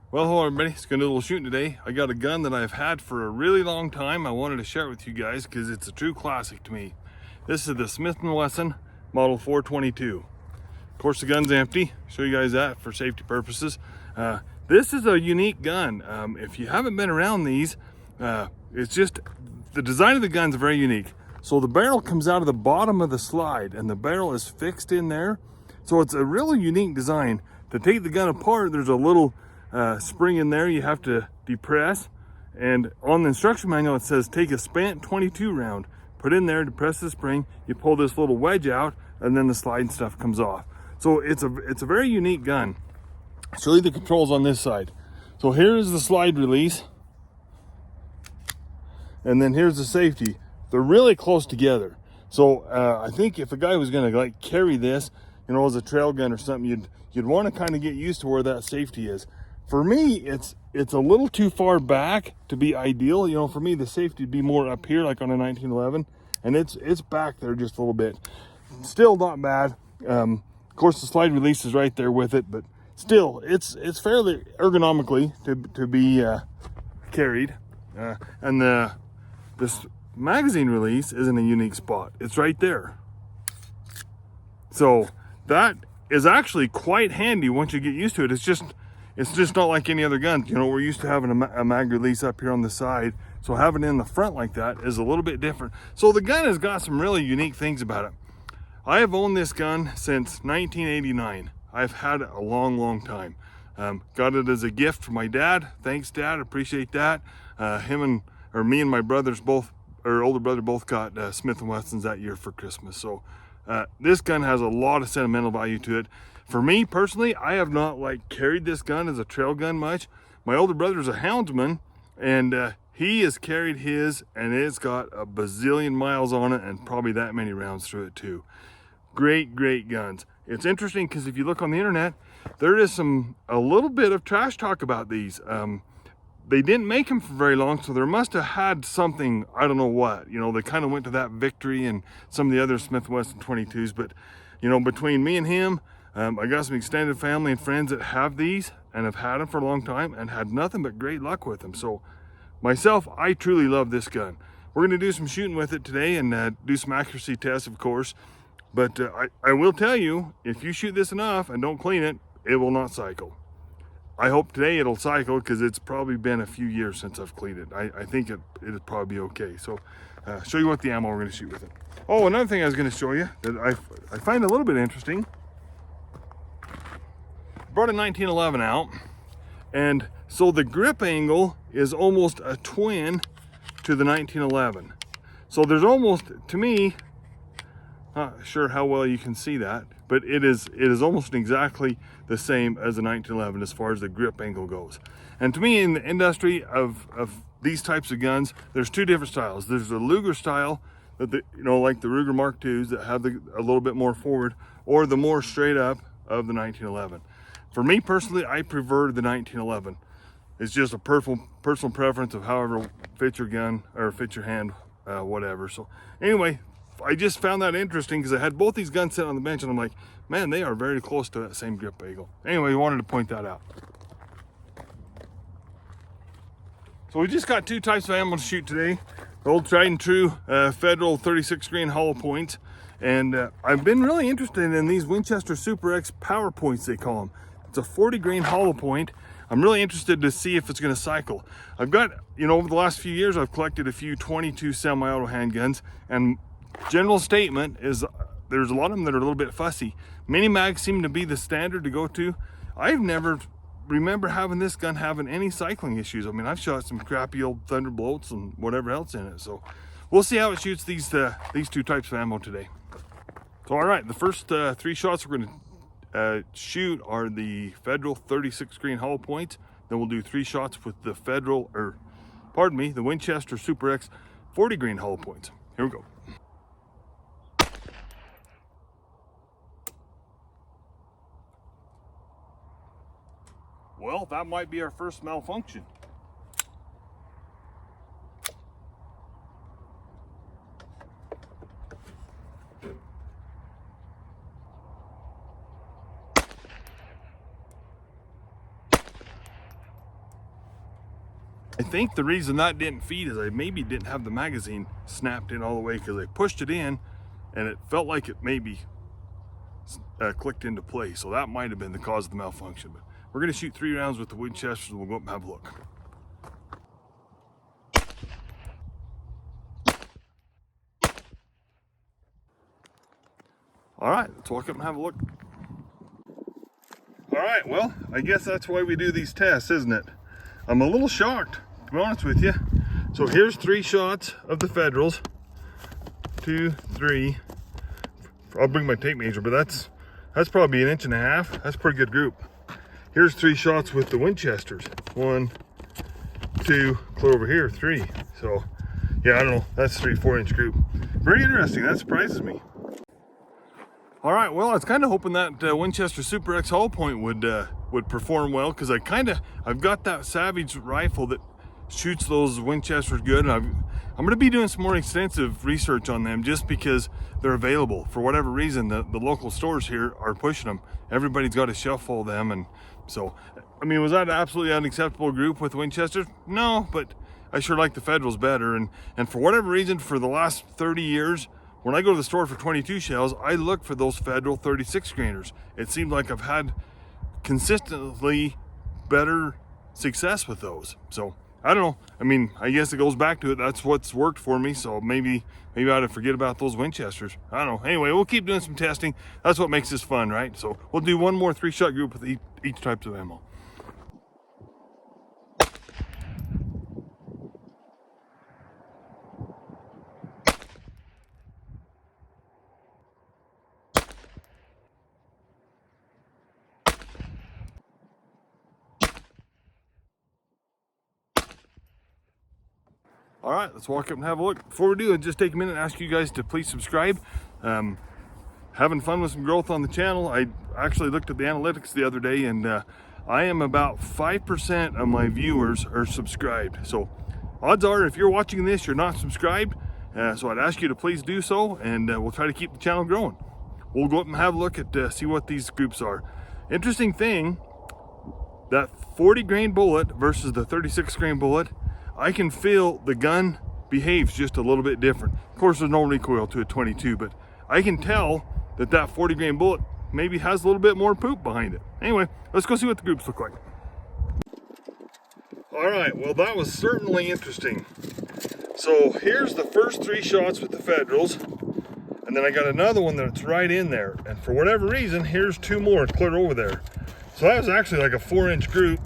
Well, hello everybody, it's gonna do a little shooting today. I got a gun that I've had for a really long time. I wanted to share it with you guys because it's a true classic to me. This is the Smith & Wesson Model 422. Of course, the gun's empty. Show you guys that for safety purposes. This is a unique gun. If you haven't been around these, it's just, the design of the gun's very unique. So the barrel comes out of the bottom of the slide and the barrel is fixed in there. So it's a really unique design. To take the gun apart, there's a little spring in there you have to depress, and on the instruction manual it says take a spent 22 round, put in there, depress the spring, you pull this little wedge out, and then the slide and stuff comes off. So it's a very unique gun. I'll show you the controls on this side. So here's the slide release, and then here's the safety. They're really close together. So I think if a guy was going to like carry this, you know, as a trail gun or something, you'd want to kind of get used to where that safety is. For me, it's a little too far back to be ideal. You know, for me, the safety would be more up here, like on a 1911, and it's back there just a little bit. Still not bad. Of course, the slide release is right there with it, but still, it's fairly ergonomically to be carried. And this magazine release is in a unique spot. It's right there. So that is actually quite handy once you get used to it. It's just not like any other gun. You know, we're used to having a mag release up here on the side. So having it in the front like that is a little bit different. So the gun has got some really unique things about it. I have owned this gun since 1989. I've had it a long, long time. Got it as a gift from my dad. Thanks, Dad. Appreciate that. Me and my brothers both, or older brother, both got Smith & Wessons that year for Christmas. So this gun has a lot of sentimental value to it. For me personally, I have not like carried this gun as a trail gun much. My older brother's a houndsman, and he has carried his, and it's got a bazillion miles on it and probably that many rounds through it too. Great guns. It's interesting because if you look on the internet, there is a little bit of trash talk about these. They didn't make them for very long, so there must have had something, I don't know what. You know, they kind of went to that Victory and some of the other Smith & Wesson 22s, but you know, between me and him, I got some extended family and friends that have these and have had them for a long time and had nothing but great luck with them. So myself, I truly love this gun. We're going to do some shooting with it today and do some accuracy tests, of course. But I will tell you, if you shoot this enough and don't clean it, it will not cycle. I hope today it'll cycle because it's probably been a few years since I've cleaned it. I think it'll probably be okay. So show you what the ammo we're going to shoot with it. Oh, another thing I was going to show you that I find a little bit interesting. Brought a 1911 out, and so the grip angle is almost a twin to the 1911. So there's almost, to me, not sure how well you can see that, but it is almost exactly the same as the 1911 as far as the grip angle goes. And to me, in the industry of these types of guns, there's two different styles. There's the Luger style, that you know, like the Ruger Mark IIs that have a little bit more forward, or the more straight up of the 1911. For me personally, I prefer the 1911. It's just a personal preference of however fits your gun or fits your hand, whatever. So anyway, I just found that interesting because I had both these guns sitting on the bench and I'm like, man, they are very close to that same grip angle. Anyway, I wanted to point that out. So we just got two types of ammo to shoot today. The old tried and true Federal 36 grain hollow points. And I've been really interested in these Winchester Super X power points, they call them. It's a 40 grain hollow point. I'm really interested to see if it's going to cycle. I've got, you know, over the last few years, I've collected a few 22 semi-auto handguns, and general statement is there's a lot of them that are a little bit fussy. Mini mags seem to be the standard to go to. I've never remember having this gun having any cycling issues. I mean, I've shot some crappy old Thunderbolts and whatever else in it. So we'll see how it shoots these two types of ammo today. So all right, the first three shots we're going to shoot are the Federal 36 grain hollow points. Then we'll do three shots with the the Winchester Super X 40 grain hollow points. Here we go. Well, that might be our first malfunction. I think the reason that didn't feed is I maybe didn't have the magazine snapped in all the way, because I pushed it in and it felt like it maybe clicked into place. So that might have been the cause of the malfunction. But we're going to shoot 3 rounds with the Winchesters and we'll go up and have a look. All right, let's walk up and have a look. All right, well, I guess that's why we do these tests, isn't it? I'm a little shocked, to be honest with you. So here's 3 shots of the Federals. 2, 3. I'll bring my tape measure, but that's probably 1.5 inches. That's a pretty good group. Here's 3 shots with the Winchesters. 1, 2, clear over here, 3. So yeah, I don't know, that's 3-4 inch group. Very interesting, that surprises me. All right, well, I was kind of hoping that Winchester Super X Hollow Point would perform well, because I've got that Savage rifle that shoots those Winchesters good, and I'm going to be doing some more extensive research on them just because they're available. For whatever reason, the local stores here are pushing them. Everybody's got a shelf full of them, and so, I mean, was that an absolutely unacceptable group with Winchesters? No, but I sure like the Federals better, and for whatever reason, for the last 30 years, when I go to the store for 22 shells, I look for those Federal 36 grainers. It seems like I've had consistently better success with those. So I don't know. I mean, I guess it goes back to it. That's what's worked for me. So maybe I ought to forget about those Winchesters. I don't know. Anyway, we'll keep doing some testing. That's what makes this fun, right? So we'll do one more 3-shot group with each type of ammo. All right, let's walk up and have a look. Before we do, I'll just take a minute and ask you guys to please subscribe. Having fun with some growth on the channel. I actually looked at the analytics the other day, and I am about 5% of my viewers are subscribed. So odds are, if you're watching this, you're not subscribed. So I'd ask you to please do so, and we'll try to keep the channel growing. We'll go up and have a look at see what these groups are. Interesting thing, that 40 grain bullet versus the 36 grain bullet, I can feel the gun behaves just a little bit different. Of course, there's no recoil to a 22, but I can tell that 40 grain bullet maybe has a little bit more poop behind it. Anyway, let's go see what the groups look like. All right, well, that was certainly interesting. So here's the first 3 shots with the Federals, and then I got another one that's right in there. And for whatever reason, here's 2 more clear over there. So that was actually like a 4-inch group,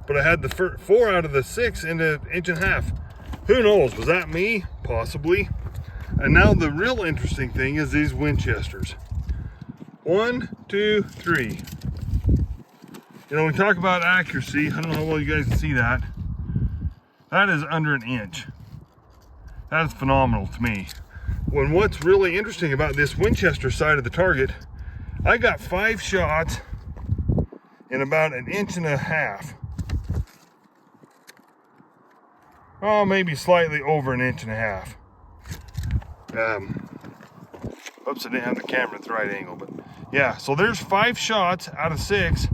but I had the 4 out of the 6 into 1.5 inches. Who knows, was that me? Possibly. And now the real interesting thing is these Winchesters. 1, 2, 3. You know, we talk about accuracy. I don't know how well you guys can see that. That is under 1 inch. That is phenomenal to me. When what's really interesting about this Winchester side of the target, I got 5 shots in about 1.5 inches. Oh, maybe slightly over 1.5 inches. Oops, I didn't have the camera at the right angle, but yeah, so there's 5 shots out of 6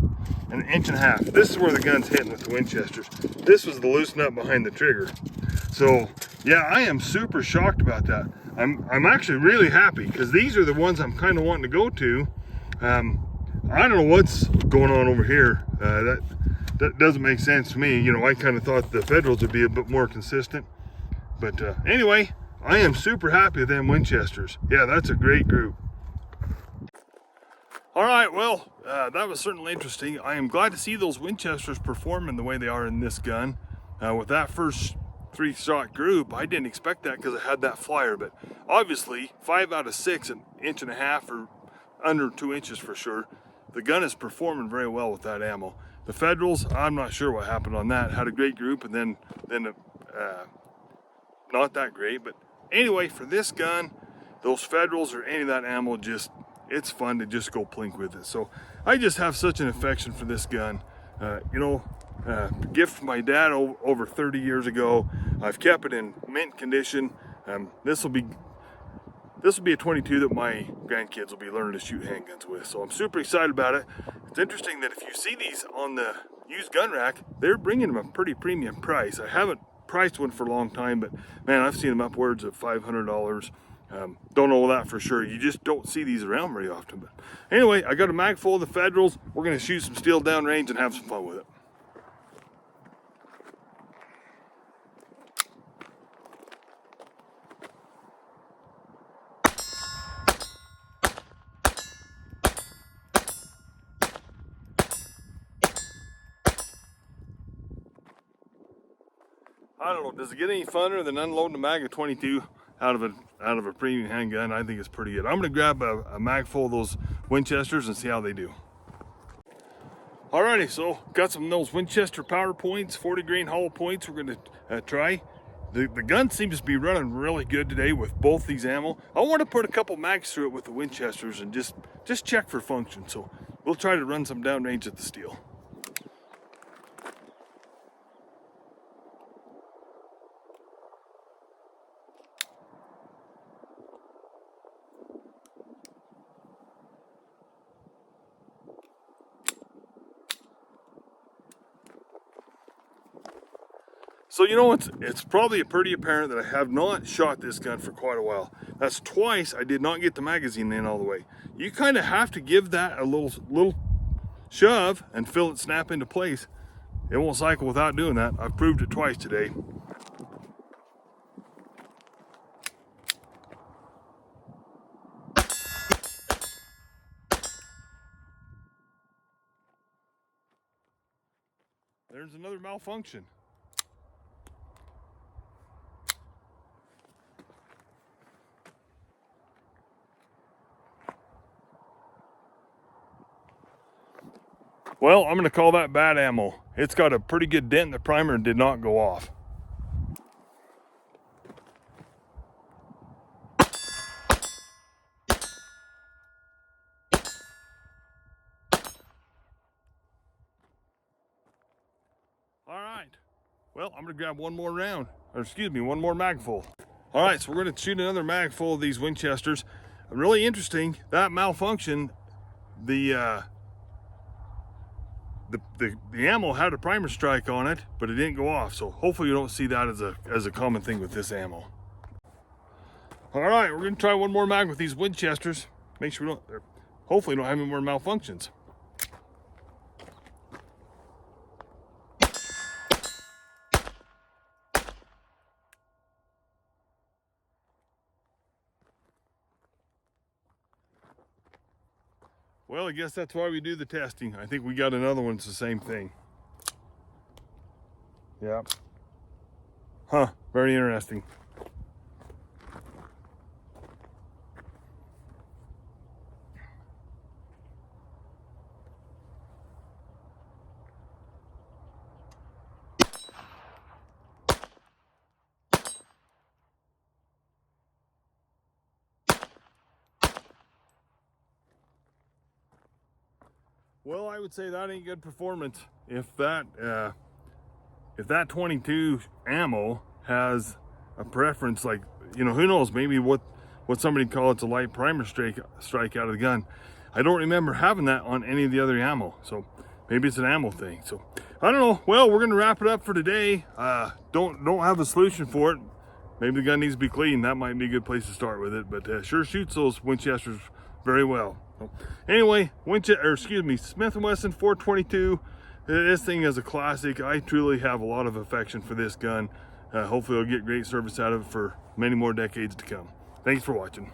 and 1.5 inches. This is where the gun's hitting with the Winchesters. This was the loose nut behind the trigger. So yeah, I am super shocked about that. I'm actually really happy, because these are the ones I'm kind of wanting to go to. I don't know what's going on over here. That doesn't make sense to me. You know, I kind of thought the Federals would be a bit more consistent. But anyway, I am super happy with them Winchesters. Yeah, that's a great group. All right, well, that was certainly interesting. I am glad to see those Winchesters performing the way they are in this gun. With that first 3-shot group, I didn't expect that because I had that flyer, but obviously 5 out of 6, 1.5 inches or under 2 inches for sure. The gun is performing very well with that ammo. The Federals, I'm not sure what happened on that. Had a great group, and then not that great. But anyway, for this gun, those Federals or any of that ammo, just, it's fun to just go plink with it. So I just have such an affection for this gun. You know, gift from my dad over 30 years ago. I've kept it in mint condition. This will be a 22 that my grandkids will be learning to shoot handguns with. So I'm super excited about it. It's interesting that if you see these on the used gun rack, they're bringing them a pretty premium price. I haven't priced one for a long time, but man, I've seen them upwards of $500. Don't know that for sure. You just don't see these around very often. But anyway, I got a mag full of the Federals. We're going to shoot some steel downrange and have some fun with it. I don't know, does it get any funner than unloading a mag of 22 out of a premium handgun? I think it's pretty good. I'm gonna grab a mag full of those Winchesters and see how they do. Alrighty, so got some of those Winchester power points, 40 grain hollow points we're gonna try. The gun seems to be running really good today with both these ammo. I want to put a couple mags through it with the Winchesters and just check for function. So we'll try to run some downrange at the steel. So you know, it's probably pretty apparent that I have not shot this gun for quite a while. That's twice I did not get the magazine in all the way. You kind of have to give that a little shove and feel it snap into place. It won't cycle without doing that. I've proved it twice today. There's another malfunction. Well, I'm gonna call that bad ammo. It's got a pretty good dent in the primer and did not go off. All right, well, I'm gonna grab one more round, or excuse me, one more mag full. All right, so we're gonna shoot another mag full of these Winchesters. Really interesting, that malfunction, the ammo had a primer strike on it, but it didn't go off. So hopefully you don't see that as a common thing with this ammo. All right, we're gonna try one more mag with these Winchesters. Make sure we don't, hopefully don't have any more malfunctions. Well, I guess that's why we do the testing. I think we got another one that's the same thing. Yeah. Huh, very interesting. Well, I would say that ain't good performance. If that 22 ammo has a preference, like, you know, who knows, maybe what somebody call it's a light primer strike out of the gun. I don't remember having that on any of the other ammo, so maybe it's an ammo thing. So I don't know. Well, we're gonna wrap it up for today. Don't have a solution for it. Maybe the gun needs to be cleaned. That might be a good place to start with it, but sure shoots those Winchesters very well. So anyway, Smith & Wesson 422. This thing is a classic. I truly have a lot of affection for this gun. Hopefully I'll get great service out of it for many more decades to come. Thanks for watching.